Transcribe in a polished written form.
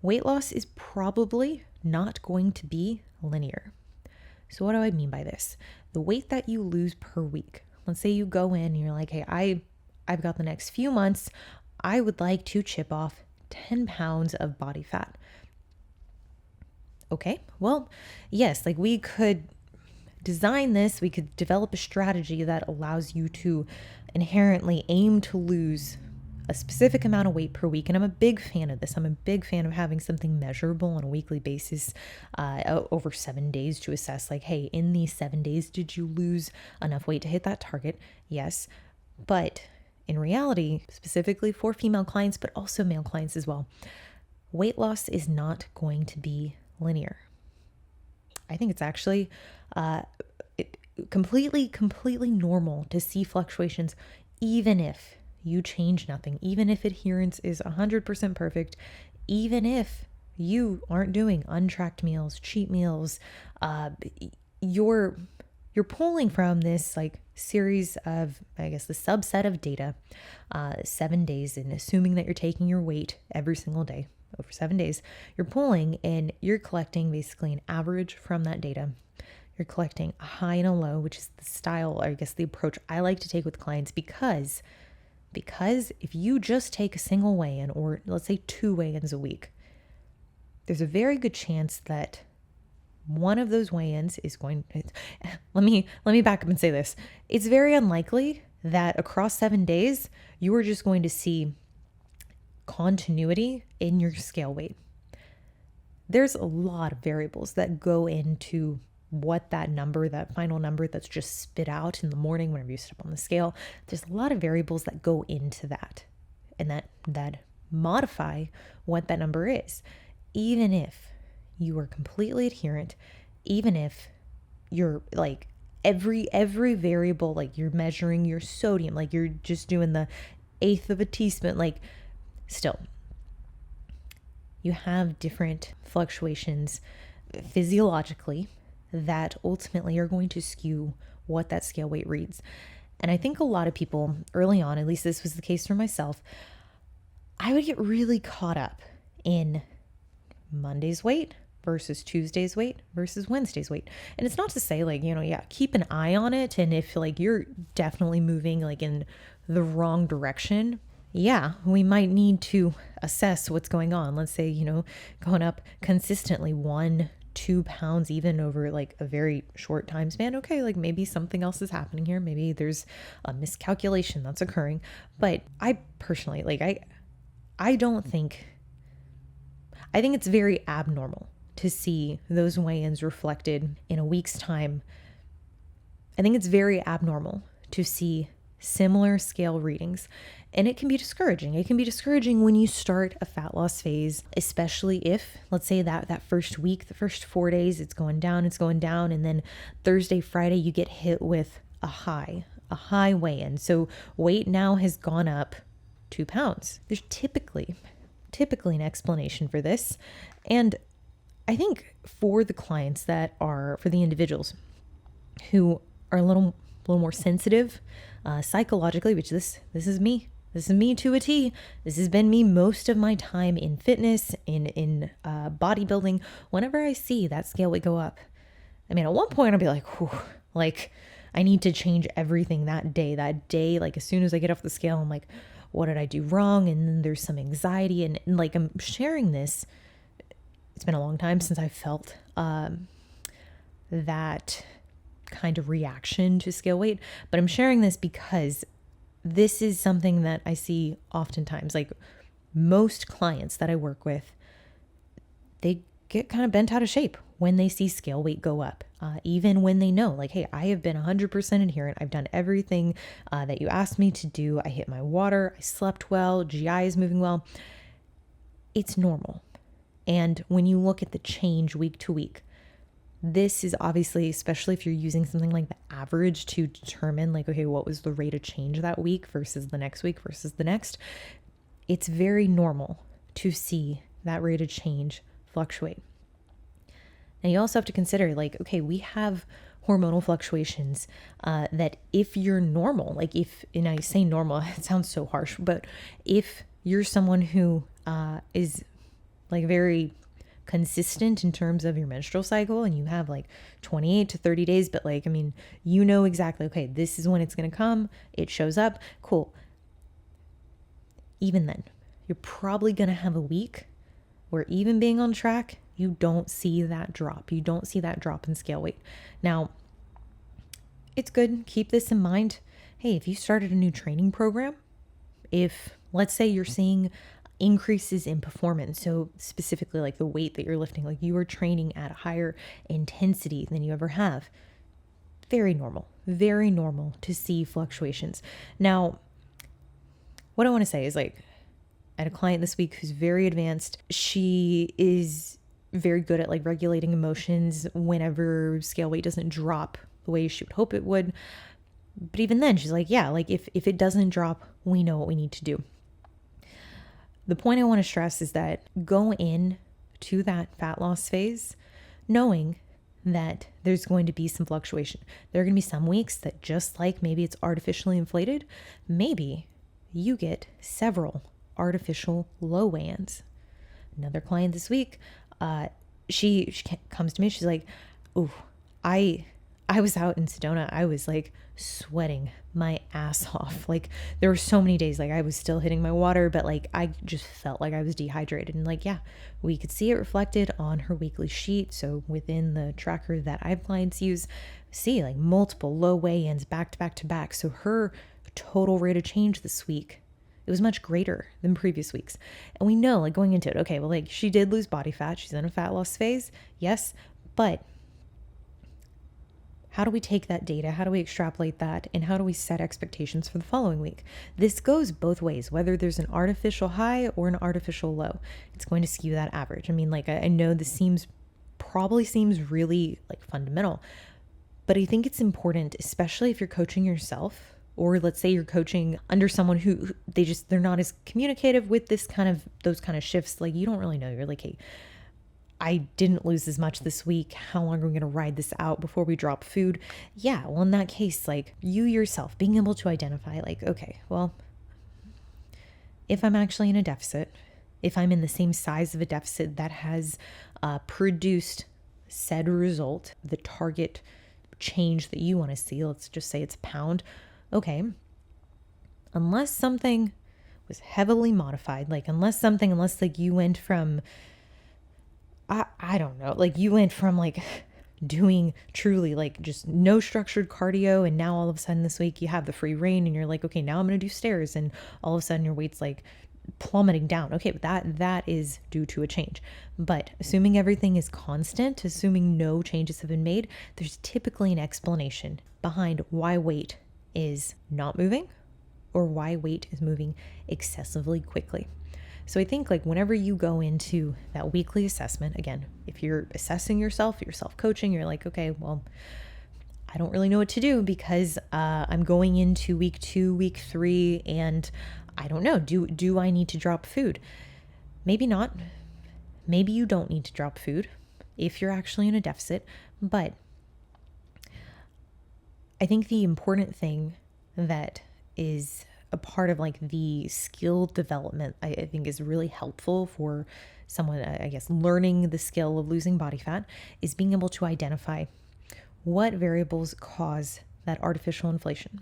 weight loss is probably not going to be linear. So what do I mean by this? The weight that you lose per week. Let's say you go in and you're like, hey, I've got the next few months. I would like to chip off 10 pounds of body fat. Okay, well, yes, like we could design this, we could develop a strategy that allows you to inherently aim to lose a specific amount of weight per week. And I'm a big fan of this. I'm a big fan of having something measurable on a weekly basis over 7 days to assess like, hey, in these 7 days, did you lose enough weight to hit that target? Yes. But in reality, specifically for female clients, but also male clients as well, weight loss is not going to be linear. I think it's actually completely normal to see fluctuations, even if you change nothing, even if adherence is 100% perfect, even if you aren't doing untracked meals, cheat meals, you're pulling from this like series of, I guess, the subset of data, 7 days, and assuming that you're taking your weight every single day over 7 days, you're pulling and you're collecting basically an average from that data. You're collecting a high and a low, which is the style, or I guess the approach I like to take with clients, because if you just take a single weigh-in, or let's say 2 weigh-ins a week, there's a very good chance that one of those weigh-ins is going to, let me back up and say this. It's very unlikely that across 7 days, you are just going to see continuity in your scale weight. There's a lot of variables that go into what that number, that final number that's just spit out in the morning whenever you step on the scale. There's a lot of variables that go into that and that modify what that number is. Even if you are completely adherent, even if you're like every variable, like you're measuring your sodium, like you're just doing the 1/8 of a teaspoon, like still you have different fluctuations physiologically that ultimately are going to skew what that scale weight reads. And I think a lot of people early on, at least this was the case for myself, I would get really caught up in Monday's weight versus Tuesday's weight versus Wednesday's weight. And it's not to say like, keep an eye on it. And if like you're definitely moving like in the wrong direction, yeah, we might need to assess what's going on. Let's say, going up consistently 1-2 pounds even over like a very short time span. Okay, like maybe something else is happening here. Maybe there's a miscalculation that's occurring. But I personally, I think it's very abnormal to see those weigh-ins reflected in a week's time. I think it's very abnormal to see similar scale readings. And it can be discouraging. It can be discouraging when you start a fat loss phase, especially if, let's say that first week, the first 4 days, it's going down. And then Thursday, Friday, you get hit with a high weigh-in. So weight now has gone up 2 pounds. There's typically an explanation for this. And I think for the clients for the individuals who are a little more sensitive psychologically, which this is me. This is me to a T. This has been me most of my time in fitness, in bodybuilding. Whenever I see that scale weight go up, I mean, at one point I'll be like, whew, like I need to change everything that day. Like as soon as I get off the scale, I'm like, what did I do wrong? And then there's some anxiety and like I'm sharing this. It's been a long time since I felt that kind of reaction to scale weight, but I'm sharing this because this is something that I see oftentimes. Like most clients that I work with, they get kind of bent out of shape when they see scale weight go up, even when they know like, hey, I have been 100% adherent. I've done everything that you asked me to do. I hit my water. I slept well. GI is moving well. It's normal. And when you look at the change week to week, this is obviously, especially if you're using something like the average to determine like, okay, what was the rate of change that week versus the next week versus the next, it's very normal to see that rate of change fluctuate. Now you also have to consider like, okay, we have hormonal fluctuations that if you're normal, like and I say normal, it sounds so harsh, but if you're someone who is like very consistent in terms of your menstrual cycle and you have like 28 to 30 days, but like, I mean, you know exactly, okay, this is when it's going to come. It shows up. Cool. Even then, you're probably going to have a week where even being on track, you don't see that drop. You don't see that drop in scale weight. Now, it's good. Keep this in mind. Hey, if you started a new training program, if let's say you're seeing increases in performance, so specifically like the weight that you're lifting, like you are training at a higher intensity than you ever have, very normal to see fluctuations. Now, what I want to say is like, I had a client this week who's very advanced. She is very good at like regulating emotions whenever scale weight doesn't drop the way she would hope it would. But even then, she's like, yeah, like if it doesn't drop, we know what we need to do. The point I want to stress is that go in to that fat loss phase knowing that there's going to be some fluctuation. There are going to be some weeks that just like maybe it's artificially inflated, maybe you get several artificial low weigh-ins. Another client this week, she comes to me, she's like, "Ooh, I was out in Sedona. I was like sweating my ass off. Like there were so many days like I was still hitting my water, but like I just felt like I was dehydrated." And like, yeah, we could see it reflected on her weekly sheet. So within the tracker that I have clients use, see like multiple low weigh-ins back to back to back. So her total rate of change this week, it was much greater than previous weeks. And we know like going into it, okay, well, like she did lose body fat. She's in a fat loss phase. Yes. But how do we take that data? How do we extrapolate that? And how do we set expectations for the following week? This goes both ways, whether there's an artificial high or an artificial low. It's going to skew that average. I mean, like I know this probably seems really like fundamental, but I think it's important, especially if you're coaching yourself, or let's say you're coaching under someone who they're not as communicative with those kind of shifts. Like you don't really know. You're like, hey, I didn't lose as much this week. How long are we going to ride this out before we drop food? Yeah, well, in that case, like you yourself being able to identify like, okay, well, if I'm actually in a deficit, if I'm in the same size of a deficit that has produced said result, the target change that you want to see, let's just say it's a pound. Okay, unless something was heavily modified, like unless like you went from, I don't know, like you went from like doing truly like just no structured cardio, and now all of a sudden this week you have the free rein and you're like, okay, now I'm going to do stairs, and all of a sudden your weight's like plummeting down. Okay, but that is due to a change. But assuming everything is constant, assuming no changes have been made, there's typically an explanation behind why weight is not moving or why weight is moving excessively quickly. So I think like whenever you go into that weekly assessment, again, if you're assessing yourself, you're self-coaching, you're like, okay, well, I don't really know what to do because I'm going into week 2, week 3, and I don't know, do I need to drop food? Maybe not. Maybe you don't need to drop food if you're actually in a deficit, but I think the important thing that is a part of like the skill development, I think is really helpful for someone, I guess, learning the skill of losing body fat, is being able to identify what variables cause that artificial inflation.